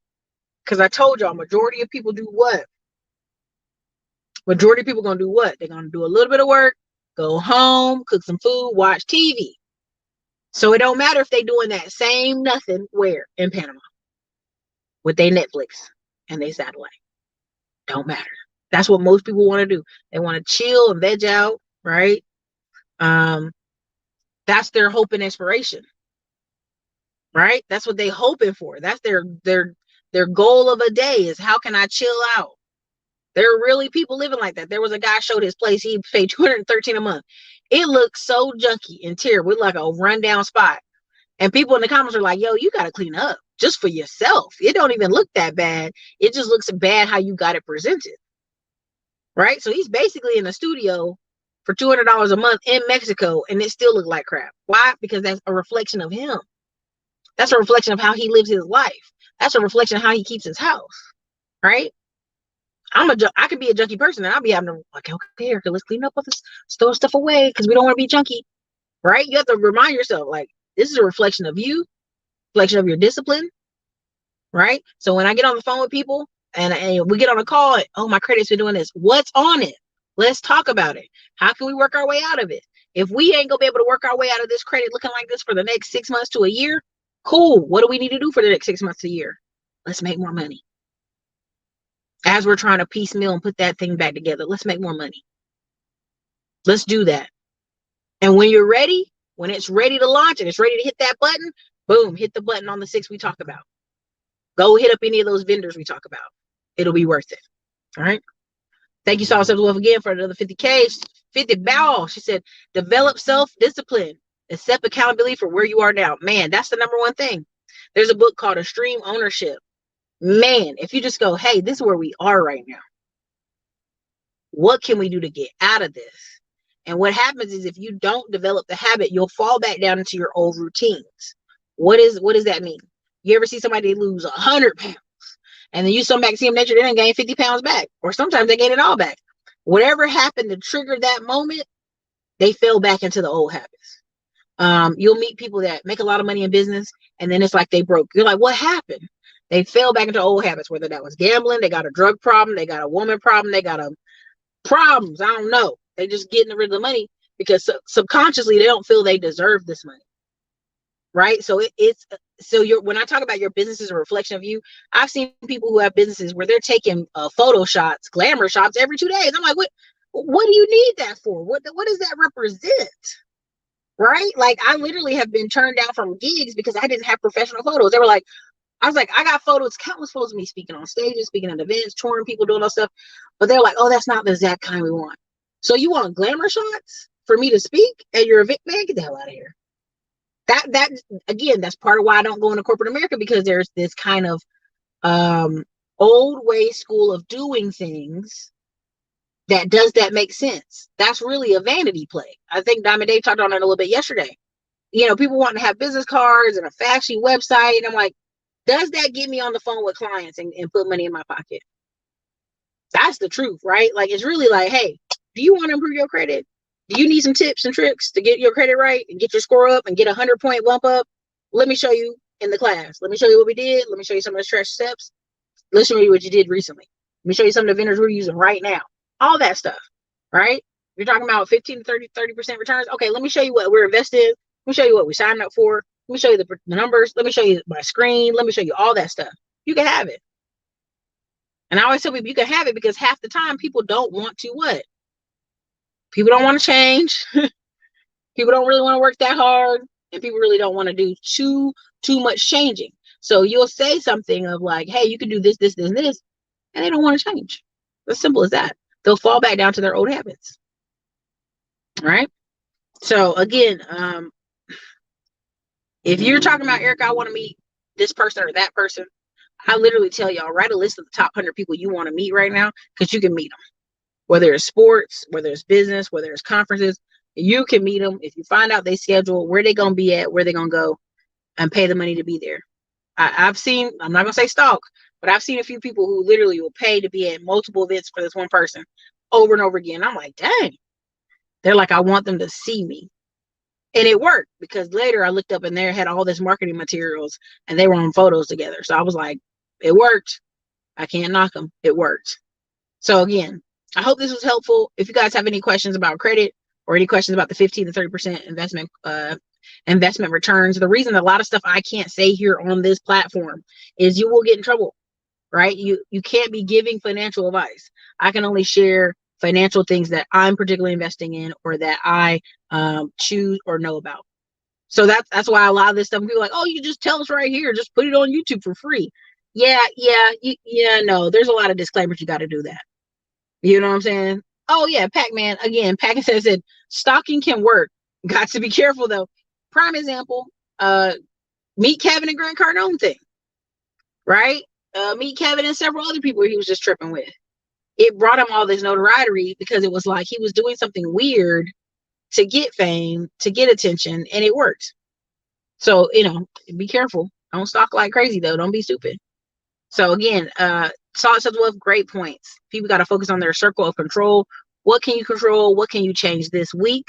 Because I told y'all, majority of people do what? Majority of people gonna do what? They're gonna do a little bit of work, go home, cook some food, watch TV. So it don't matter if they doing that same nothing where in Panama with their Netflix and their satellite. Don't matter. That's what most people want to do. They want to chill and veg out, right? That's their hope and inspiration, right? That's what they hoping for. That's their goal of a day is, how can I chill out? There are really people living like that. There was a guy showed his place. He paid $213 a month. It looked so junky and terrible. It looked like a rundown spot. And people in the comments are like, yo, you got to clean up just for yourself. It don't even look that bad. It just looks bad how you got it presented. Right? So he's basically in the studio for $200 a month in Mexico and it still looked like crap. Why? Because that's a reflection of him. That's a reflection of how he lives his life. That's a reflection of how he keeps his house, right? I could be a junky person and I'll be having to like, okay, Ericka, let's clean up all this, store stuff away because we don't want to be junky, right? You have to remind yourself, like, this is a reflection of you, reflection of your discipline, right? So when I get on the phone with people and we get on a call, and, oh, my credit's been doing this. What's on it? Let's talk about it. How can we work our way out of it? If we ain't gonna be able to work our way out of this credit looking like this for the next 6 months to a year, cool. What do we need to do for the next 6 months to a year? Let's make more money. As we're trying to piecemeal and put that thing back together, let's make more money. Let's do that. And when you're ready, when it's ready to launch and it's ready to hit that button, boom, hit the button on the 6 we talk about. Go hit up any of those vendors we talk about. It'll be worth it. All right. Thank you, Saul Wolf, again for another 50K. 50 bow. She said, develop self-discipline. Accept accountability for where you are now. Man, that's the number one thing. There's a book called Extreme Ownership. Man, if you just go, hey, this is where we are right now. What can we do to get out of this? And what happens is if you don't develop the habit, you'll fall back down into your old routines. What does that mean? You ever see somebody lose 100 pounds and then you come back and see them nature, they didn't gain 50 pounds back, or sometimes they gain it all back. Whatever happened to trigger that moment, they fell back into the old habits. You'll meet people that make a lot of money in business and then it's like they broke. You're like, what happened? They fell back into old habits, whether that was gambling, they got a drug problem, they got a woman problem, they got problems. I don't know. They just getting rid of the money because subconsciously they don't feel they deserve this money. Right. So when I talk about your business is a reflection of you, I've seen people who have businesses where they're taking photo shots, glamour shots every 2 days. I'm like, what do you need that for? What does that represent? Right. Like I literally have been turned down from gigs because I didn't have professional photos. They were like, I was like, I got photos, countless photos of me speaking on stages, speaking at events, touring people, doing all stuff. But they're like, oh, that's not the exact kind we want. So you want glamour shots for me to speak at your event? Man, get the hell out of here. That again, that's part of why I don't go into corporate America, because there's this kind of old way school of doing things that make sense. That's really a vanity play. I think Diamond Dave talked on it a little bit yesterday. You know, people want to have business cards and a flashy website. And I'm like, does that get me on the phone with clients and put money in my pocket? That's the truth, right? Like, it's really like, hey, do you want to improve your credit? Do you need some tips and tricks to get your credit right and get your score up and get 100-point bump up? Let me show you in the class. Let me show you what we did. Let me show you some of the stretch steps. Let's show you what you did recently. Let me show you some of the vendors we're using right now. All that stuff, right? You're talking about 15 to 30% returns. Okay, let me show you what we're invested in. Let me show you what we signed up for. Let me show you the numbers. Let me show you my screen. Let me show you all that stuff. You can have it. And I always tell people you can have it because half the time people don't want to what? People don't want to change. People don't really want to work that hard. And people really don't want to do too much changing. So you'll say something of like, hey, you can do this, this, this, and this. And they don't want to change. As simple as that. They'll fall back down to their old habits. All right. So again, if you're talking about, Ericka, I want to meet this person or that person, I literally tell y'all, write a list of the top 100 people you want to meet right now, because you can meet them. Whether it's sports, whether it's business, whether it's conferences, you can meet them. If you find out they schedule, where they going to be at, where they going to go, and pay the money to be there. I've seen, I'm not going to say stalk, but I've seen a few people who literally will pay to be at multiple events for this one person over and over again. I'm like, dang. They're like, I want them to see me. And it worked, because later I looked up and they had all this marketing materials and they were on photos together. So I was like, it worked. I can't knock them. It worked. So again, I hope this was helpful. If you guys have any questions about credit or any questions about the 15 to 30% investment returns, the reason a lot of stuff I can't say here on this platform is you will get in trouble, right? You can't be giving financial advice. I can only share financial things that I'm particularly investing in or that I choose or know about. So that's why a lot of this stuff, people are like, oh, you just tell us right here, just put it on YouTube for free. Yeah, no, there's a lot of disclaimers. You got to do that. You know what I'm saying? Oh yeah, PacMan, again, PacMan said stalking can work. Got to be careful though. Prime example, meet Kevin and Grant Cardone thing, right? Meet Kevin and several other people he was just tripping with. it brought him all this notoriety because it was like he was doing something weird to get fame, to get attention, and it worked. So, be careful. Don't stalk like crazy, though. Don't be stupid. So again, Solid Self-Worth, great points. People got to focus on their circle of control. What can you control? What can you change this week?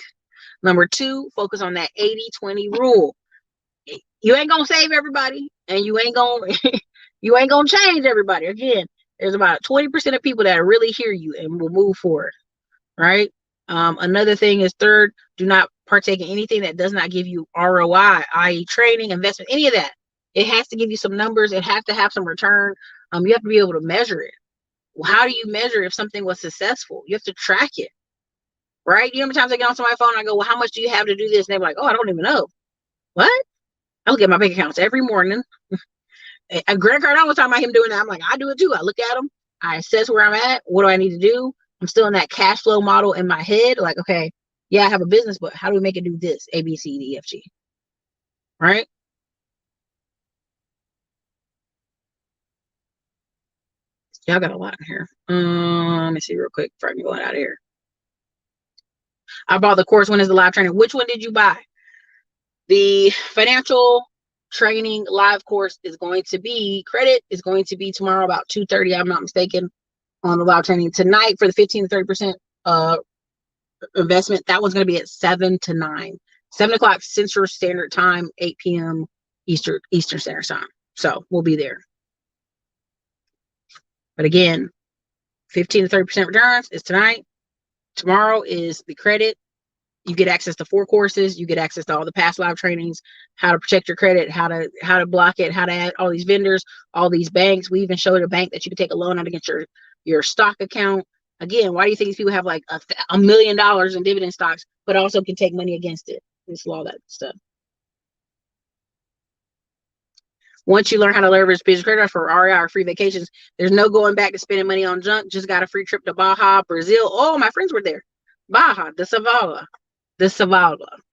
Number 2, focus on that 80-20 rule. You ain't gonna save everybody, and you ain't gonna change everybody. Again, there's about 20% of people that really hear you and will move forward. Right? Another thing is, third, do not partake in anything that does not give you ROI, i.e. training, investment, any of that. It has to give you some numbers. It has to have some return. You have to be able to measure it. Well, how do you measure if something was successful? You have to track it, right? You know how many times I get on my phone and I go, well, how much do you have to do this? And they're like, oh, I don't even know. What? I look at my bank accounts every morning. Greg Cardone was talking about him doing that. I'm like, I do it too. I look at them. I assess where I'm at. What do I need to do? I'm still in that cash flow model in my head. Like, okay, yeah, I have a business, but how do we make it do this? A, B, C, D, F, G. Right? Y'all got a lot in here. Let me see real quick before I can go out of here. I bought the course. When is the live training? Which one did you buy? The financial training live course is going to be, credit is going to be tomorrow about 2:30. I'm not mistaken, on the live training. Tonight for the 15 to 30% investment, that one's going to be at 7 to 9. 7 o'clock Central Standard Time, 8 p.m. Eastern Standard Time. So we'll be there. But again, 15 to 30% returns is tonight. Tomorrow is the credit. You get access to 4 courses. You get access to all the past live trainings, how to protect your credit, how to block it, how to add all these vendors, all these banks. We even showed a bank that you could take a loan out against your stock account. Again, why do you think these people have like $1 million in dividend stocks, but also can take money against it? It's all that stuff. Once you learn how to leverage business credit for REI or free vacations, there's no going back to spending money on junk. Just got a free trip to Baja, Brazil. Oh, my friends were there. Baja, the Savala.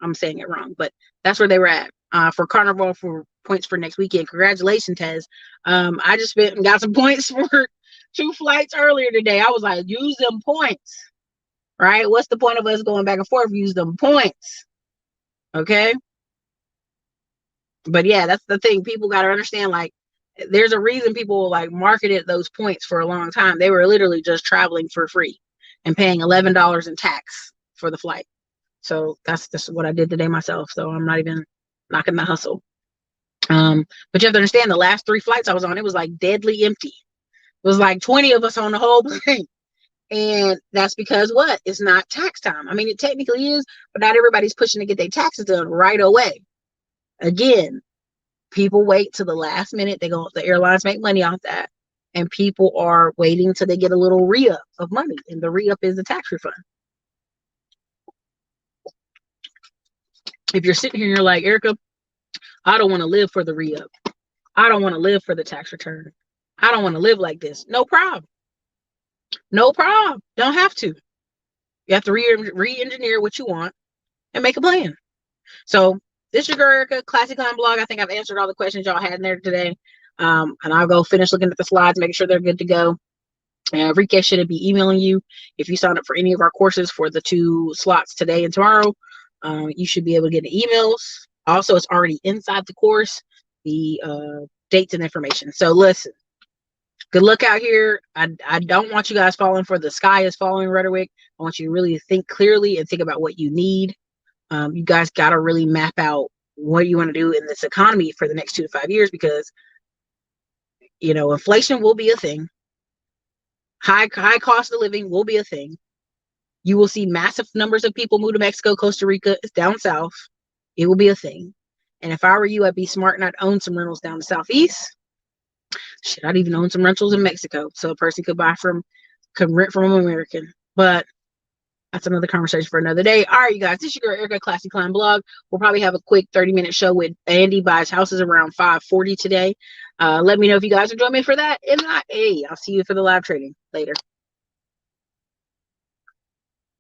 I'm saying it wrong, but that's where they were at. For Carnival for points for next weekend. Congratulations, Tez. I just spent and got some points for 2 flights earlier today. I was like, use them points. Right? What's the point of us going back and forth? Use them points. Okay. But yeah, that's the thing. People got to understand, like, there's a reason people like marketed those points for a long time. They were literally just traveling for free and paying $11 in tax for the flight. So that's what I did today myself. So I'm not even knocking the hustle. But you have to understand, the last 3 flights I was on, it was like deadly empty. It was like 20 of us on the whole plane. And that's because what? It's not tax time. I mean, it technically is, but not everybody's pushing to get their taxes done right away. Again, people wait till the last minute. The airlines make money off that. And people are waiting till they get a little re-up of money. And the re-up is the tax refund. If you're sitting here and you're like, Ericka, I don't want to live for the re-up. I don't want to live for the tax return. I don't want to live like this. No problem. No problem. Don't have to. You have to re-engineer what you want and make a plan. So this is your girl Ericka, Classic Climb Blog. I think I've answered all the questions y'all had in there today. And I'll go finish looking at the slides, making sure they're good to go. Ericka should be emailing you if you sign up for any of our courses for the 2 slots today and tomorrow. You should be able to get the emails. Also, it's already inside the course, the dates and information. So listen, good luck out here. I don't want you guys falling for the sky is falling rhetoric. I want you to really think clearly and think about what you need. You guys got to really map out what you want to do in this economy for the next 2 to 5 years, because, inflation will be a thing. High cost of living will be a thing. You will see massive numbers of people move to Mexico, Costa Rica, down south. It will be a thing. And if I were you, I'd be smart and I'd own some rentals down the southeast. Shit, I'd even own some rentals in Mexico, so a person could rent from an American. But that's another conversation for another day. All right, you guys, this is your girl Ericka, Classic Climb Blog. We'll probably have a quick 30-minute show with Andy buys houses around 5:40 today. Let me know if you guys are joining me for that. If not, hey, I'll see you for the live trading later.